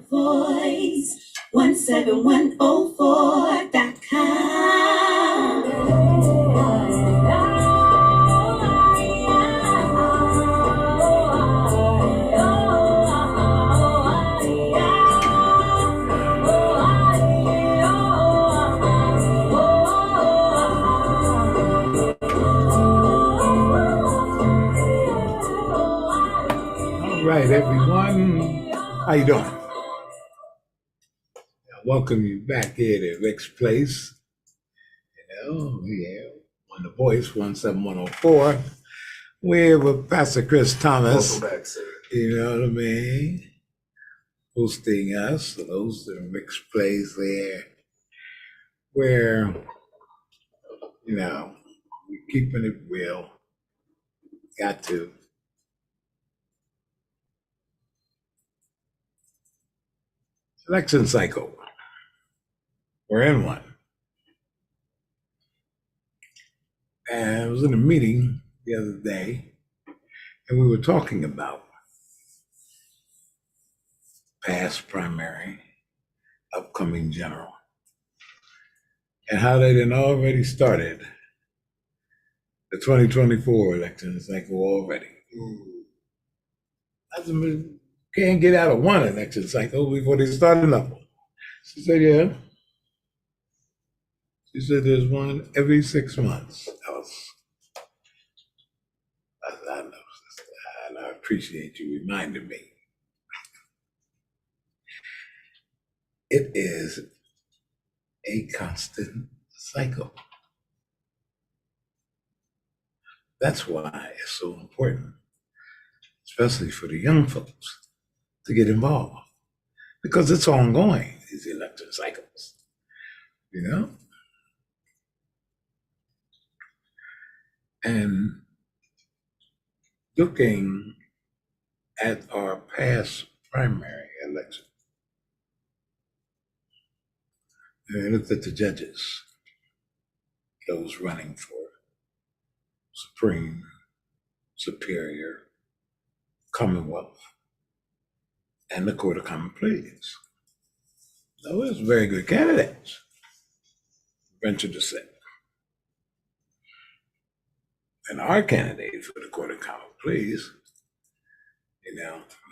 voice, 107.104.com. All right, everyone. How you doing? I welcome you back here to Rick's Place. On The Voice 17104. We're with Pastor Chris Thomas. Welcome back, sir. You know what I mean? Hosting us, hosting Rick's Place there, where, we're keeping it real. Got to. Election cycle. We're in one. And I was in a meeting the other day, and we were talking about past primary, upcoming general, and how they done already started the 2024 election cycle already. Can't get out of one election cycle before they start another one. She said, yeah. She said there's one every 6 months. I know, sister, and I appreciate you reminding me. It is a constant cycle. That's why it's so important, especially for the young folks, to get involved, because it's ongoing, these election cycles, And looking at our past primary election, I looked at the judges, those running for Supreme, Superior, Commonwealth, and the Court of Common Pleas. Those are very good candidates, venture to say. And our candidate for the Court of Common Pleas, and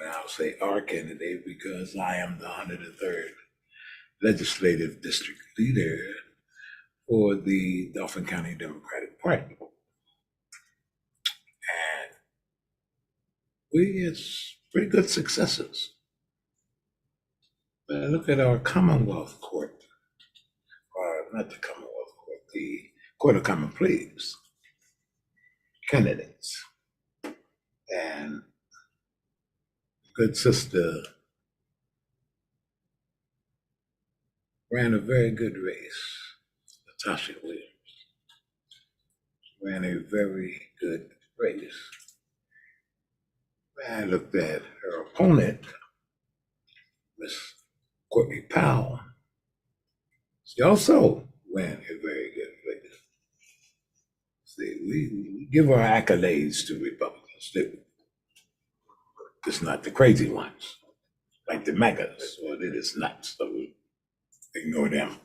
I'll say our candidate because I am the 103rd Legislative District Leader for the Dauphin County Democratic Party. And it's pretty good successes. But I look at our Commonwealth Court, or not the Commonwealth Court, the Court of Common Pleas candidates. And good sister ran a very good race, Natasha Williams. Ran a very good race. I looked at her opponent, Miss Courtney Powell. She also ran a very good race. See, we give our accolades to Republicans too. Just not the crazy ones, like the MAGAs, or they're just nuts, so we ignore them.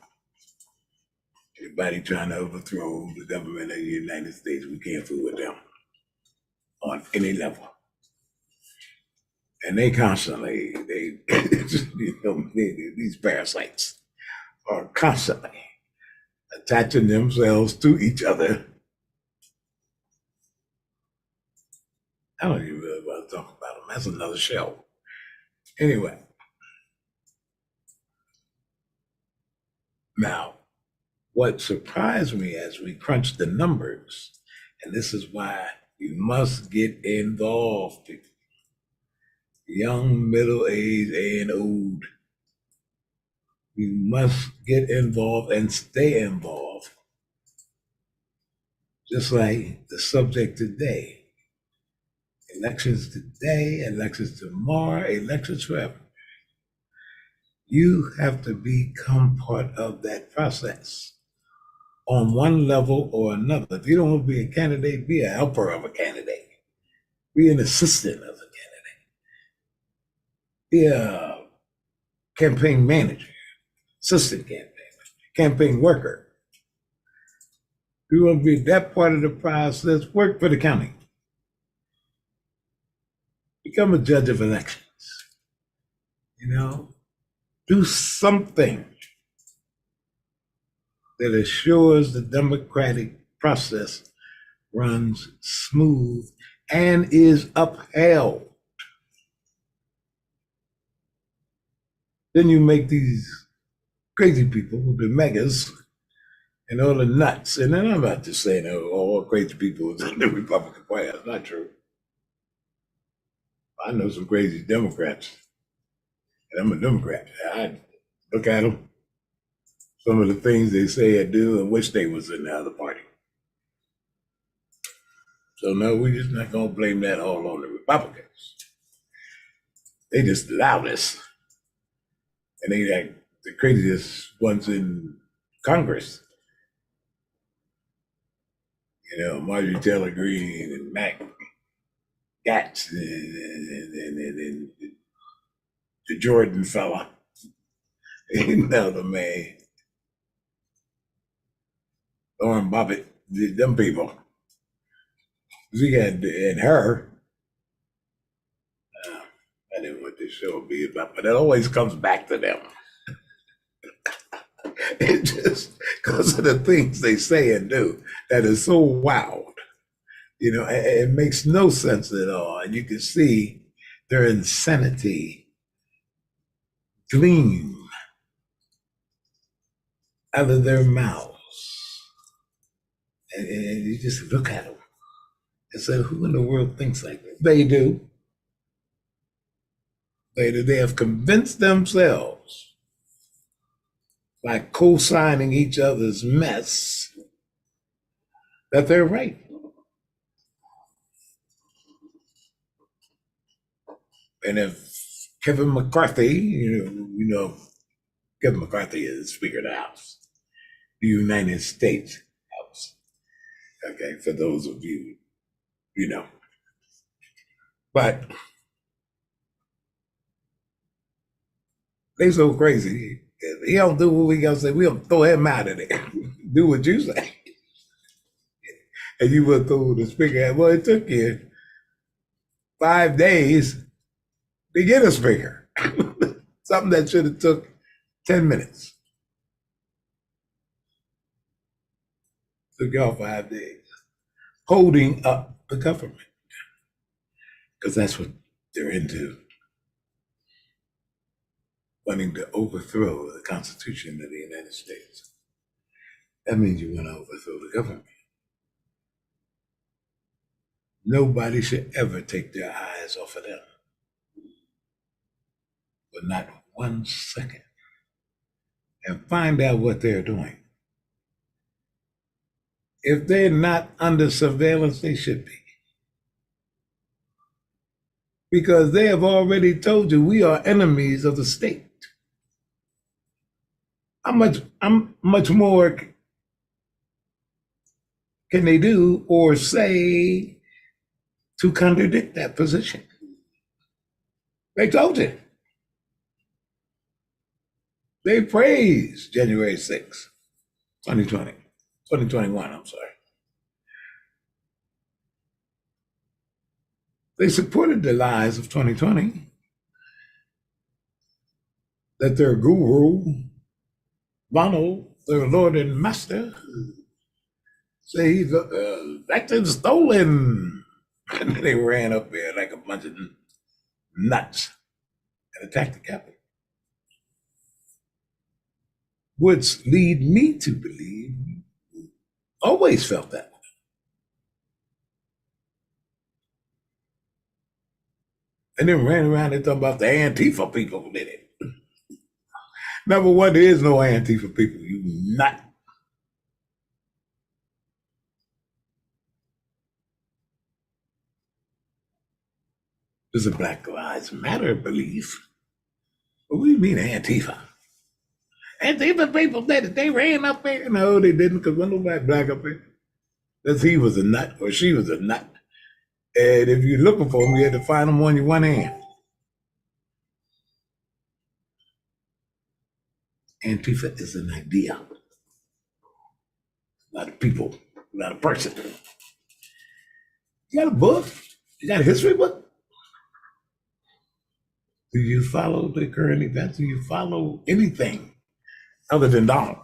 Anybody trying to overthrow the government of the United States, we can't fool with them on any level. And they constantly, these parasites are constantly attaching themselves to each other. I don't even really want to talk about them. That's another show. Anyway. Now, what surprised me as we crunched the numbers, and this is why you must get involved, people. Young, middle-aged, and old. You must get involved and stay involved. Just like the subject today. Elections today, elections tomorrow, elections forever. You have to become part of that process on one level or another. If you don't want to be a candidate, be a helper of a candidate. Be an assistant of a candidate. Be a campaign manager, assistant campaign worker. You want to be that part of the process, work for the county. Become a judge of elections. Do something that assures the democratic process runs smooth and is upheld. Then you make these crazy people with the megas and all the nuts. And then I'm not just saying all crazy people in the Republican Party. That's not true. I know some crazy Democrats, and I'm a Democrat. I look at them, some of the things they say and do, and wish they was in the other party. So no, we're just not gonna blame that all on the Republicans. They just allow this, and they like the craziest ones in Congress. Marjorie Taylor Greene and Mac Gatz and the Jordan fella. The man. Lauren Bobbitt, them people. We had and her. I didn't know what this show would be about, but it always comes back to them. It just because of the things they say and do that is so wild. It makes no sense at all. And you can see their insanity gleam out of their mouths. And you just look at them and say, who in the world thinks like that? They do. They have convinced themselves by co-signing each other's mess that they're right. And if Kevin McCarthy, Kevin McCarthy is Speaker of the House, the United States House. Okay, for those of you, But they so crazy. He don't do what we gotta say. We'll throw him out of there. Do what you say. And you will throw the speaker out. Well, it took you 5 days to get a speaker. Something that should have took 10 minutes. Took y'all 5 days. Holding up the government. Because that's what they're into. Wanting to overthrow the Constitution of the United States. That means you want to overthrow the government. Nobody should ever take their eyes off of them. But not 1 second. And find out what they're doing. If they're not under surveillance, they should be. Because they have already told you we are enemies of the state. How much more can they do or say to contradict that position? They told you. They praised January 6th, 2021, I'm sorry. They supported the lies of 2020 that their guru, Ronald, their Lord and Master, say he's acting stolen. And they ran up there like a bunch of nuts and attacked the Capitol. Which lead me to believe, always felt that way. And then ran around and talking about the Antifa people who did it. Number one, there is no Antifa people, you nut. There's a Black Lives Matter belief. What do you mean Antifa? Antifa people did it. They ran up there. No, they didn't, because when nobody black up there. That's he was a nut or she was a nut. And if you're looking for them, you had to find them on your one hand. Antifa is an idea, not a people, not a person. You got a book? You got a history book? Do you follow the current events? Do you follow anything other than Donald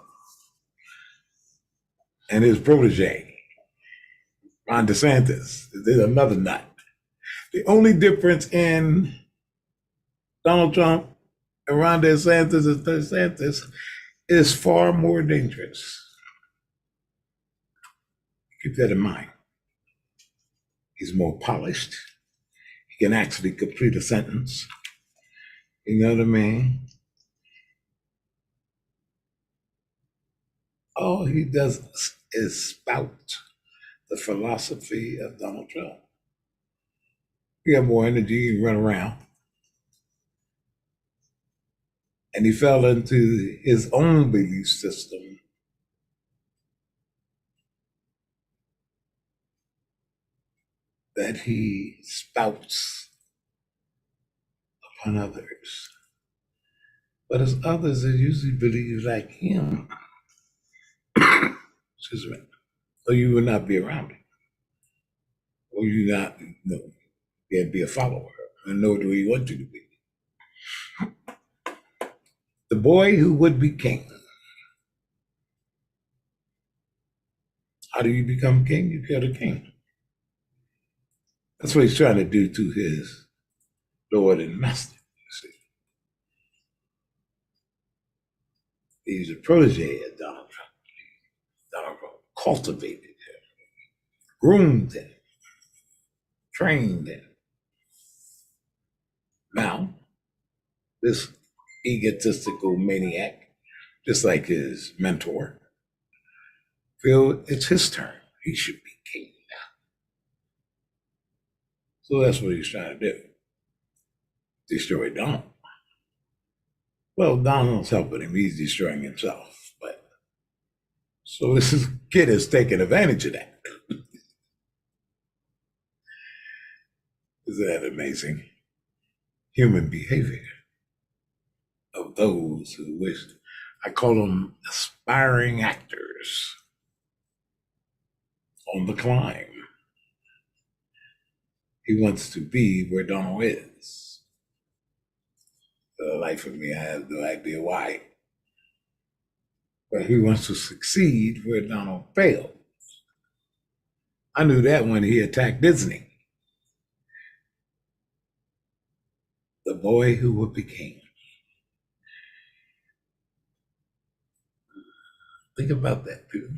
and his protege, Ron DeSantis? There's another nut. The only difference in Donald Trump and Ron DeSantis is far more dangerous. Keep that in mind. He's more polished. He can actually complete a sentence. You know what I mean? All he does is spout the philosophy of Donald Trump. He got more energy, he run around. And he fell into his own belief system that he spouts upon others. But as others that usually believe like him, excuse me, or you will not be around him. Or you not, can't be a follower, and nor do we want you to be. The boy who would be king. How do you become king? You kill the king. That's what he's trying to do to his Lord and Master. You see, he's a protege of Donald Trump. Donald Trump cultivated him, groomed him, trained him. Now, this egotistical maniac, just like his mentor, feel it's his turn. He should be king now. So that's what he's trying to do. Destroy Donald. Well, Donald's helping him. He's destroying himself. But so this kid is taking advantage of that. Isn't that amazing? Human behavior of those who wish. I call them aspiring actors on the climb. He wants to be where Donald is. For the life of me, I have no idea why. But he wants to succeed where Donald failed. I knew that when he attacked Disney. The boy who would be king. Think about that, people.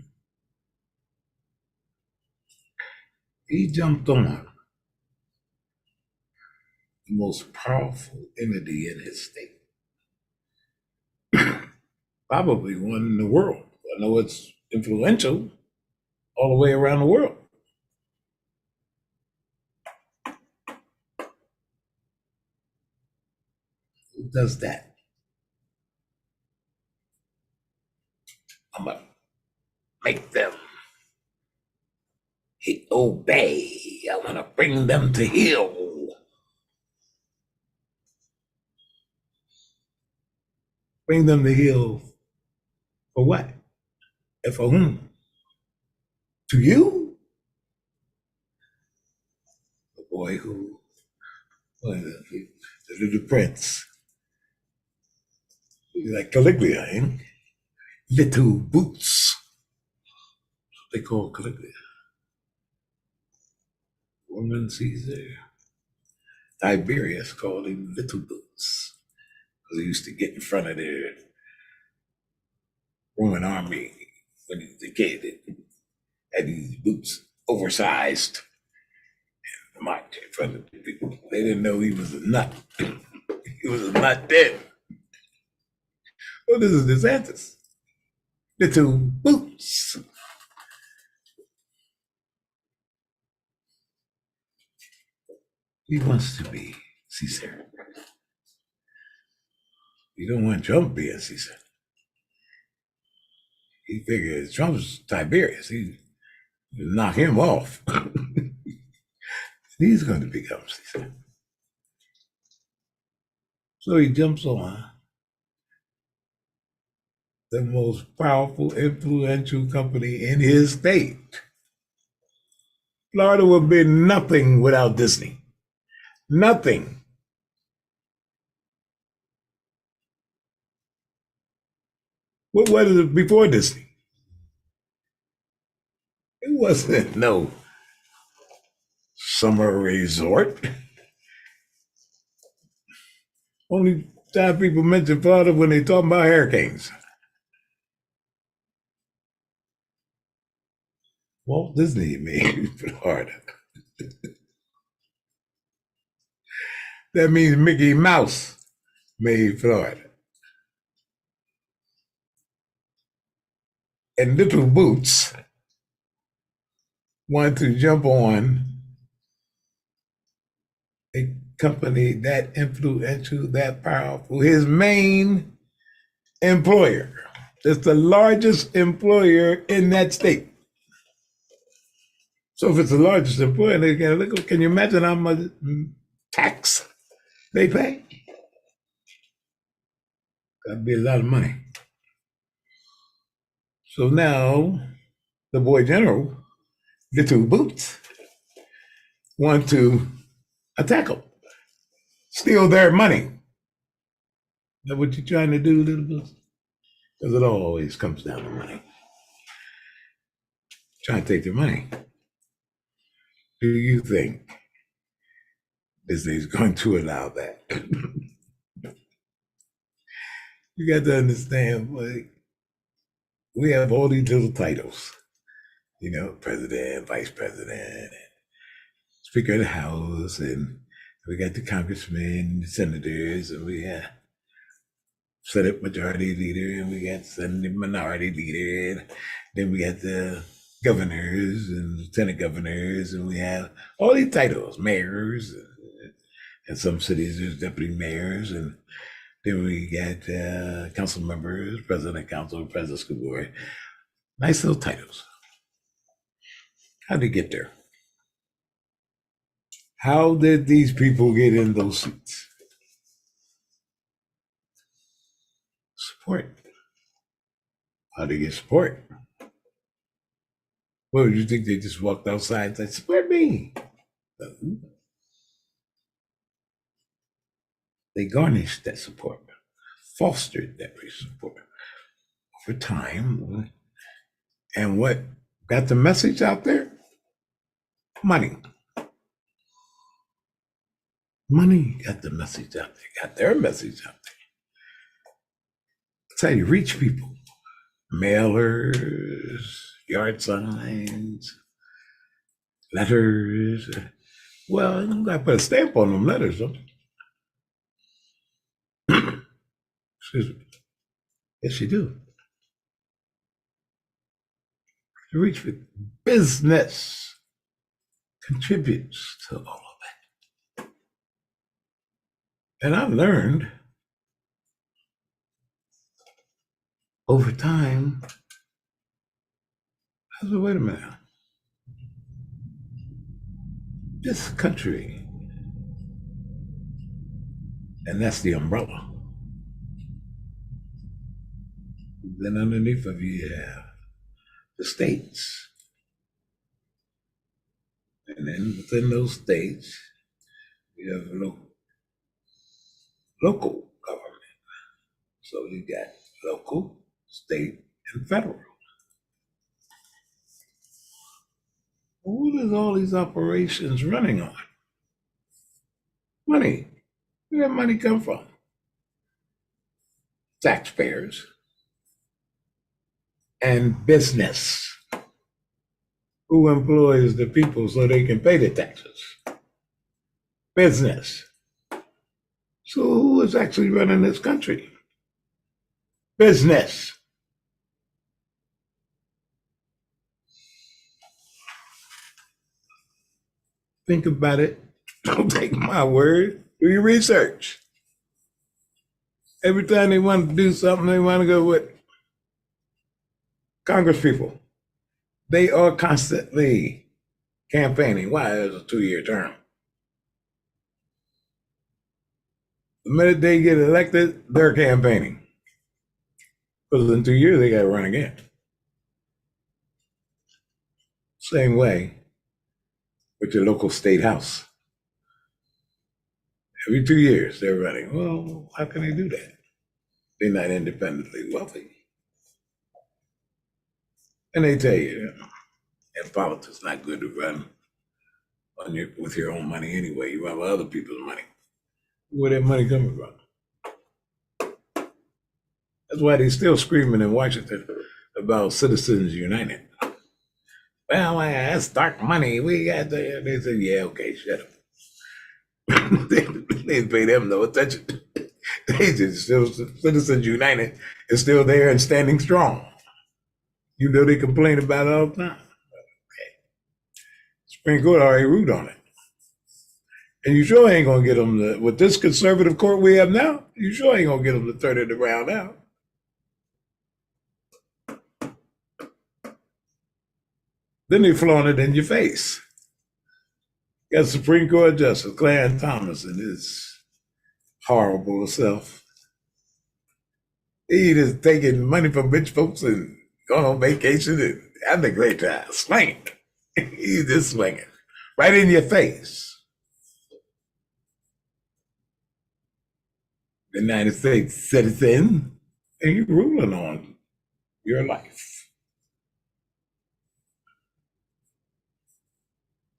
He jumped on the most powerful entity in his state. Probably one in the world. I know it's influential all the way around the world. Who does that? I'm going to make them obey. I want to bring them to heel. Bring them to heel for what? And for whom? To you? The boy who, the little prince. Like Caligula, eh? Little boots. That's what they call Caligula. Roman Caesar. Tiberius called him Little Boots. Because he used to get in front of their Roman army when he was a kid. It had these boots oversized and marched in front of the people. They didn't know he was a nut. He was a nut then. Well, this is DeSantis. Little Boots. He wants to be Caesar. You don't want Trump being Caesar. He figures Trump's Tiberius. He knock him off. He's going to become Caesar. So he jumps on the most powerful, influential company in his state. Florida would be nothing without Disney. Nothing. What was it before Disney? It wasn't no summer resort. Only time people mention Florida when they talk about hurricanes. Walt Disney made Florida. That means Mickey Mouse made Florida. And Little Boots wanted to jump on a company that influential, that powerful. His main employer. It's the largest employer in that state. So if it's the largest employer, they can look. Can you imagine how much tax they pay? That'd be a lot of money. So now the boy general, Little Boots, want to attack them, steal their money. Is that what you're trying to do, Little Boots? Because it always comes down to money. Trying to take their money. Do you think Disney's going to allow that? You got to understand, like, we have all these little titles, president, vice president, speaker of the house, and we got the congressmen, senators, and we have Senate Majority Leader, and we got Senate Minority Leader, and then we got the governors and lieutenant governors, and we have all these titles, mayors, and some cities there's deputy mayors, and then we got council members, president of council, president of school board. Nice little titles. How did they get there? How did these people get in those seats? Support. How did they get support? What would you think? They just walked outside and said, support me? They garnished that support, fostered that support over time. And what got the message out there? Money. Money got the message out there, got their message out there. That's how you reach people. Mailers, yard signs, letters. Well, you got to put a stamp on them letters, don't you? Excuse me. Yes, you do. To reach people. Business contributes to all of that. And I learned over time, I said, wait a minute. This country, and that's the umbrella. Then underneath of you have the states. And then within those states, you have local government. So you got local, state, and federal. What is all these operations running on? Money. Where did money come from? Taxpayers and business. Who employs the people so they can pay the taxes? Business. So who is actually running this country? Business. Think about it. Don't take my word. Do your research. Every time they want to do something, they want to go with Congress people. They are constantly campaigning. Why? It's a 2-year term. The minute they get elected, they're campaigning. Because in 2 years, they got to run again. Same way with your local state house. Every 2 years, they're running. Well, how can they do that? They're not independently wealthy. And they tell you, and politics is not good to run with your own money anyway. You run with other people's money. Where that money coming from? That's why they're still screaming in Washington about Citizens United. Well, that's dark money. We got the. They said, yeah, okay, shut up. They didn't pay them no attention. They just still Citizens United is still there and standing strong. You know they complain about it all the time. Okay. Supreme Court already ruled on it. And you sure ain't gonna get them with this conservative court we have now. You sure ain't gonna get them to turn it around now. Then they flaunt it in your face. Got Supreme Court Justice Clarence Thomas and his horrible self. He just taking money from rich folks and going on vacation and having a great time. Swinging. He's just swinging. Right in your face. The United States citizen, and you're ruling on your life.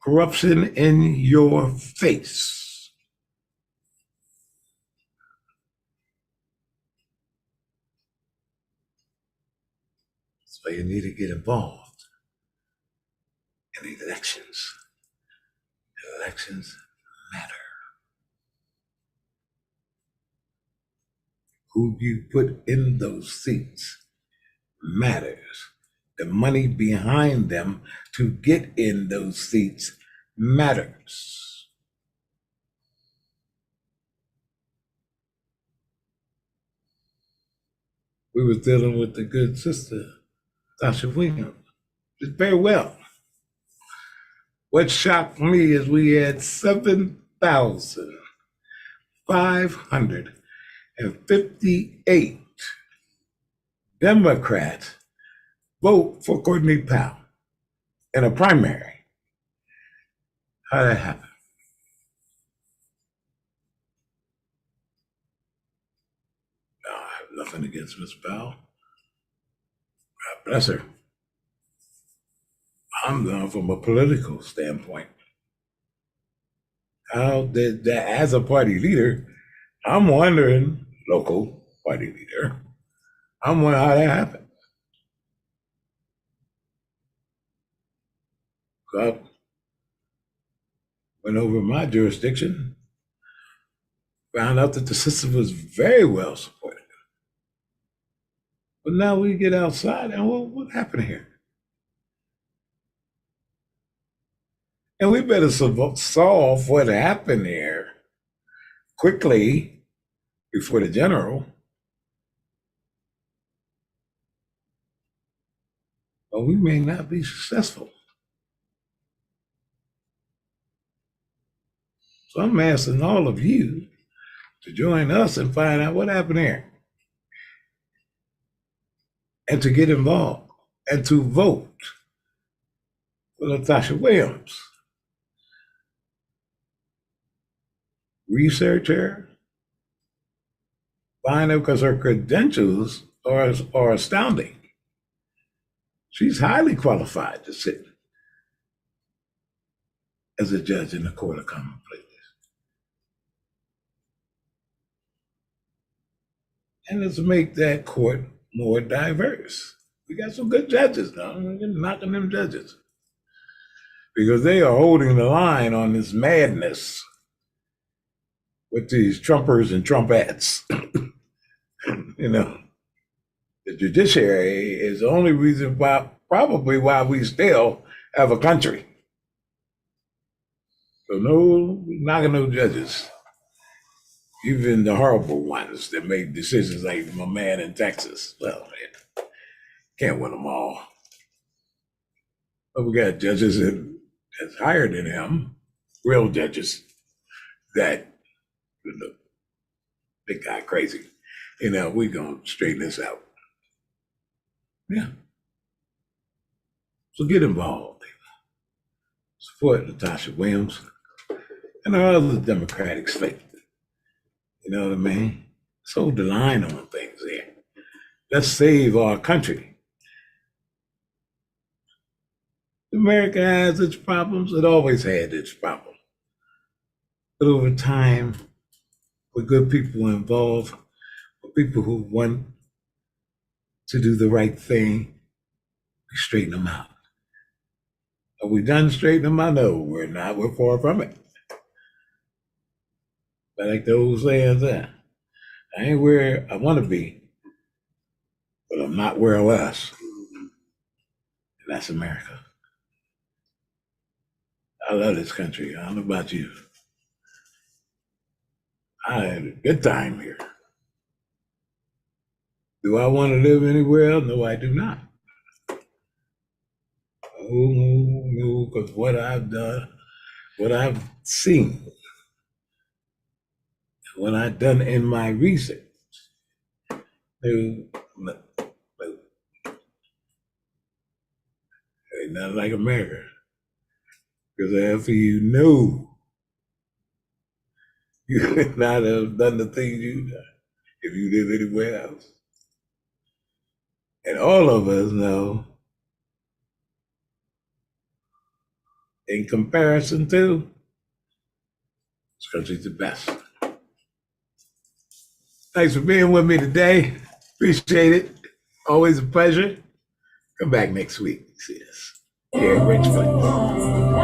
Corruption in your face. So you need to get involved in elections. Elections matter. Who you put in those seats matters. The money behind them to get in those seats matters. We were dealing with the good sister, Tasha Williams, did very well. What shocked me is we had 7,558 Democrats vote for Courtney Powell in a primary. How did that happen? No, I have nothing against Ms. Powell. God bless her. I'm done from a political standpoint. How did that, as a party leader, I'm wondering, local party leader, I'm wondering how that happened. I went over my jurisdiction, found out that the system was very well supported. But now we get outside and what happened here? And we better solve what happened here quickly before the general. But we may not be successful. So I'm asking all of you to join us and find out what happened here. And to get involved and to vote for Natasha Williams. Research her, find her because her credentials are astounding. She's highly qualified to sit as a judge in the Court of Common Pleas. And let's make that court more diverse. We got some good judges now. We're knocking them judges because they are holding the line on this madness with these Trumpers and Trumpettes. You know, the judiciary is the only reason why, probably why we still have a country. So no knocking no judges, even the horrible ones that make decisions like my man in Texas. Well, man, can't win them all. But we got judges that's higher than him, real judges that, you know, they got crazy. You know, we're going to straighten this out. Yeah. So get involved. Support Natasha Williams and our other Democratic slate. You know what I mean? So hold the line on things here. Let's save our country. America has its problems. It always had its problems. But over time, with good people involved, with people who want to do the right thing, we straighten them out. Are we done straightening them out? No, we're not. We're far from it. But like the old saying there, I ain't where I want to be, but I'm not where I was. And that's America. I love this country. I don't know about you. I had a good time here. Do I want to live anywhere else? No, I do not. No, because what I've done, what I've seen, what I've done in my research, no, no, no. Ain't nothing like America. Because after you know, you could not have done the things you done if you live anywhere else. And all of us know, in comparison to, this country's the best. Thanks for being with me today. Appreciate it. Always a pleasure. Come back next week. See us here at Rich Place.